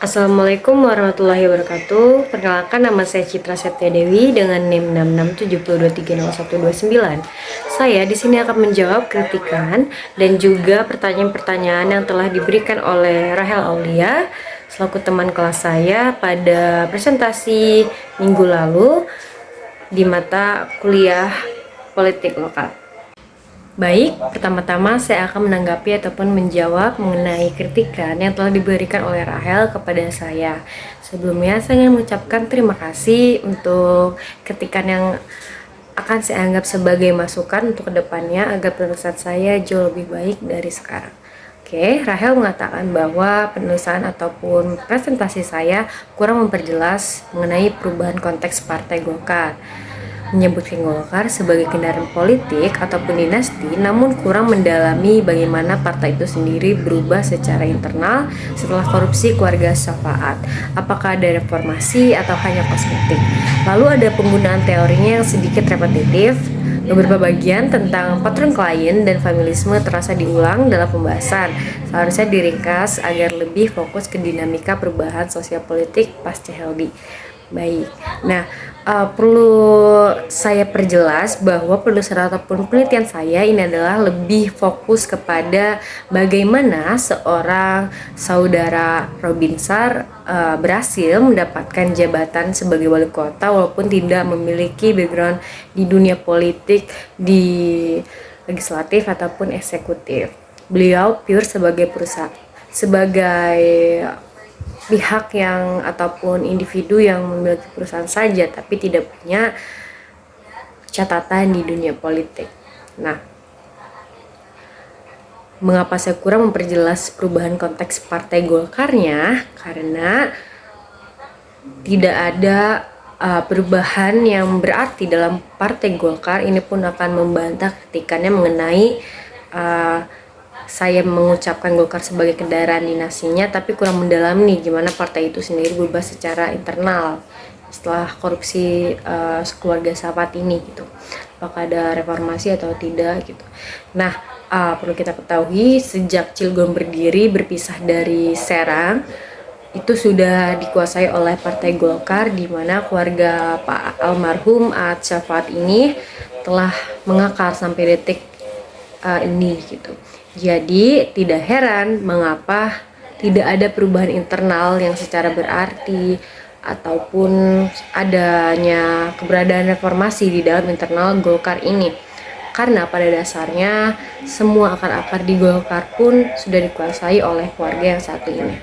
Assalamualaikum warahmatullahi wabarakatuh. Perkenalkan, nama saya Citra Septia Dewi dengan NIM 6672301229. Saya di sini akan menjawab kritikan dan juga pertanyaan-pertanyaan yang telah diberikan oleh Rahel Aulia selaku teman kelas saya pada presentasi minggu lalu di mata kuliah politik lokal. Baik, pertama-tama saya akan menanggapi ataupun menjawab mengenai kritikan yang telah diberikan oleh Rahel kepada saya. Sebelumnya saya ingin mengucapkan terima kasih untuk kritikan yang akan saya anggap sebagai masukan untuk kedepannya agar penulisan saya jauh lebih baik dari sekarang. Oke, Rahel mengatakan bahwa penulisan ataupun presentasi saya kurang memperjelas mengenai perubahan konteks Partai Golkar. Menyebutkan Golkar sebagai kendaraan politik ataupun dinasti, namun kurang mendalami bagaimana partai itu sendiri berubah secara internal setelah korupsi keluarga Safaat. Apakah ada reformasi atau hanya kosmetik? Lalu ada penggunaan teorinya yang sedikit repetitif. Beberapa bagian tentang patron klien dan familisme terasa diulang dalam pembahasan. Seharusnya diringkas agar lebih fokus ke dinamika perubahan sosial politik pasca Heldi. Baik, nah perlu saya perjelas bahwa penulisan ataupun penelitian saya ini adalah lebih fokus kepada bagaimana seorang saudara Robinsar berhasil mendapatkan jabatan sebagai wali kota walaupun tidak memiliki background di dunia politik, di legislatif ataupun eksekutif. Beliau pure sebagai perusahaan, sebagai pihak yang ataupun individu yang memiliki perusahaan saja tapi tidak punya catatan di dunia politik. Nah, mengapa saya kurang memperjelas perubahan konteks Partai Golkarnya? Karena tidak ada perubahan yang berarti dalam Partai Golkar. Ini pun akan membantah kritikannya mengenai saya mengucapkan Golkar sebagai kendaraan dinasinya, tapi kurang mendalam nih gimana partai itu sendiri berubah secara internal setelah korupsi keluarga Sahabat ini gitu. Apakah ada reformasi atau tidak gitu. Nah, perlu kita ketahui sejak Cilegon berdiri berpisah dari Serang itu sudah dikuasai oleh Partai Golkar, di mana keluarga Pak almarhum Ad Safaat ini telah mengakar sampai detik ini gitu. Jadi tidak heran mengapa tidak ada perubahan internal yang secara berarti ataupun adanya keberadaan reformasi di dalam internal Golkar ini. Karena pada dasarnya semua akar-akar di Golkar pun sudah dikuasai oleh keluarga yang satu ini.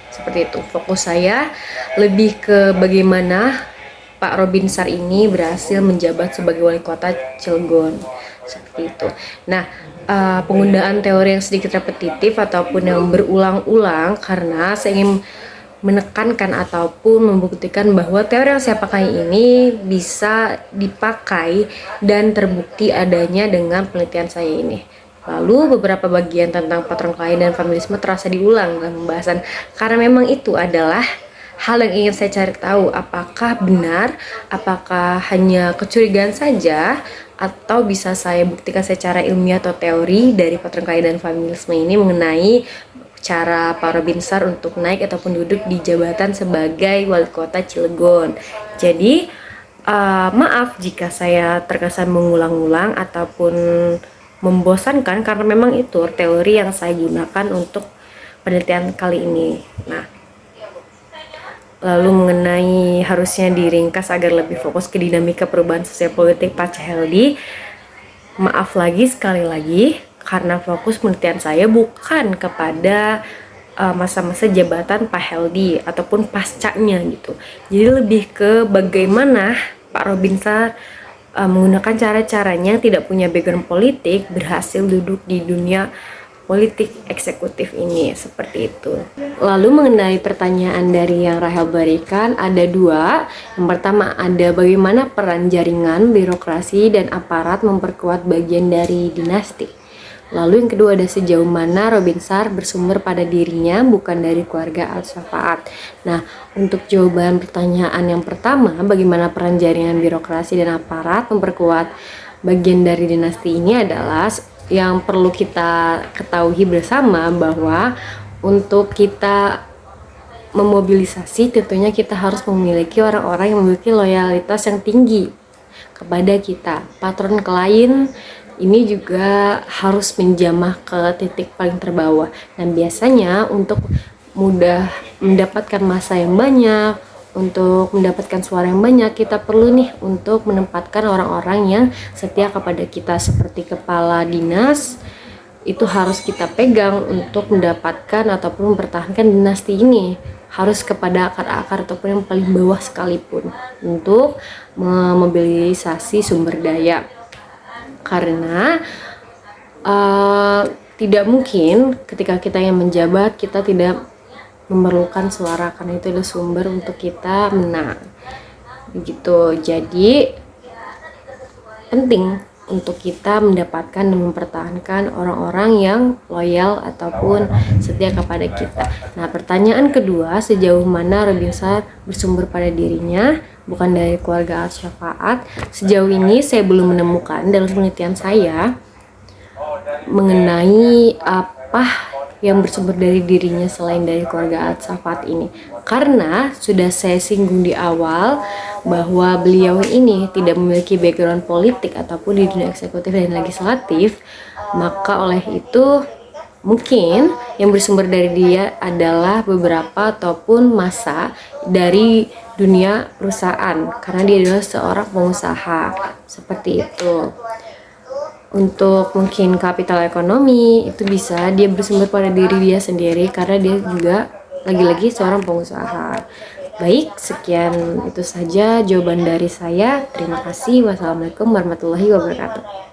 Seperti itu. Fokus saya lebih ke bagaimana Pak Robinsar ini berhasil menjabat sebagai wali kota Cilegon. Seperti itu. Nah, penggunaan teori yang sedikit repetitif ataupun yang berulang-ulang karena saya ingin menekankan ataupun membuktikan bahwa teori yang saya pakai ini bisa dipakai dan terbukti adanya dengan penelitian saya ini. Lalu beberapa bagian tentang patron klien dan familisme terasa diulang dalam pembahasan karena memang itu adalah hal yang ingin saya cari tahu, apakah benar, apakah hanya kecurigaan saja, atau bisa saya buktikan secara ilmiah atau teori dari patron klien dan familisme ini mengenai cara Pak Robinsar untuk naik ataupun duduk di jabatan sebagai wali kota Cilegon. Jadi maaf jika saya terkesan mengulang-ulang ataupun membosankan karena memang itu teori yang saya gunakan untuk penelitian kali ini. Nah, lalu mengenai harusnya diringkas agar lebih fokus ke dinamika perubahan sosial politik pasca Heldi. Maaf lagi sekali lagi karena fokus penelitian saya bukan kepada masa-masa jabatan Pak Heldi ataupun pascanya gitu. Jadi lebih ke bagaimana Pak Robinsar menggunakan cara-caranya yang tidak punya background politik berhasil duduk di dunia politik eksekutif ini, seperti itu. Lalu mengenai pertanyaan dari yang Rahel berikan ada dua. Yang pertama ada bagaimana peran jaringan, birokrasi, dan aparat memperkuat bagian dari dinasti. Lalu yang kedua ada sejauh mana Robinsar bersumber pada dirinya bukan dari keluarga Al-Safaat. Nah, untuk jawaban pertanyaan yang pertama, bagaimana peran jaringan birokrasi dan aparat memperkuat bagian dari dinasti ini adalah yang perlu kita ketahui bersama bahwa untuk kita memobilisasi, tentunya kita harus memiliki orang-orang yang memiliki loyalitas yang tinggi kepada kita. Patron klien ini juga harus menjamah ke titik paling terbawah, dan biasanya untuk mudah mendapatkan massa yang banyak, untuk mendapatkan suara yang banyak, kita perlu nih untuk menempatkan orang-orang yang setia kepada kita. Seperti kepala dinas, itu harus kita pegang untuk mendapatkan ataupun mempertahankan dinasti ini, harus kepada akar-akar ataupun yang paling bawah sekalipun, untuk memobilisasi sumber daya. Karena tidak mungkin ketika kita yang menjabat kita tidak memerlukan suara, karena itu adalah sumber untuk kita menang begitu. Jadi penting untuk kita mendapatkan dan mempertahankan orang-orang yang loyal ataupun setia kepada kita. Nah, pertanyaan kedua, sejauh mana Robinsa bersumber pada dirinya, bukan dari keluarga Al-Syafaat? Sejauh ini saya belum menemukan dalam penelitian saya mengenai apa yang bersumber dari dirinya selain dari keluarga Al-Syafaat ini. Karena sudah saya singgung di awal bahwa beliau ini tidak memiliki background politik ataupun di dunia eksekutif dan legislatif, maka oleh itu mungkin yang bersumber dari dia adalah beberapa ataupun massa dari dunia perusahaan, karena dia adalah seorang pengusaha, seperti itu. Untuk mungkin kapital ekonomi itu bisa dia bersumber pada diri dia sendiri, karena dia juga lagi-lagi seorang pengusaha. Baik, sekian itu saja jawaban dari saya. Terima kasih. Wassalamualaikum warahmatullahi wabarakatuh.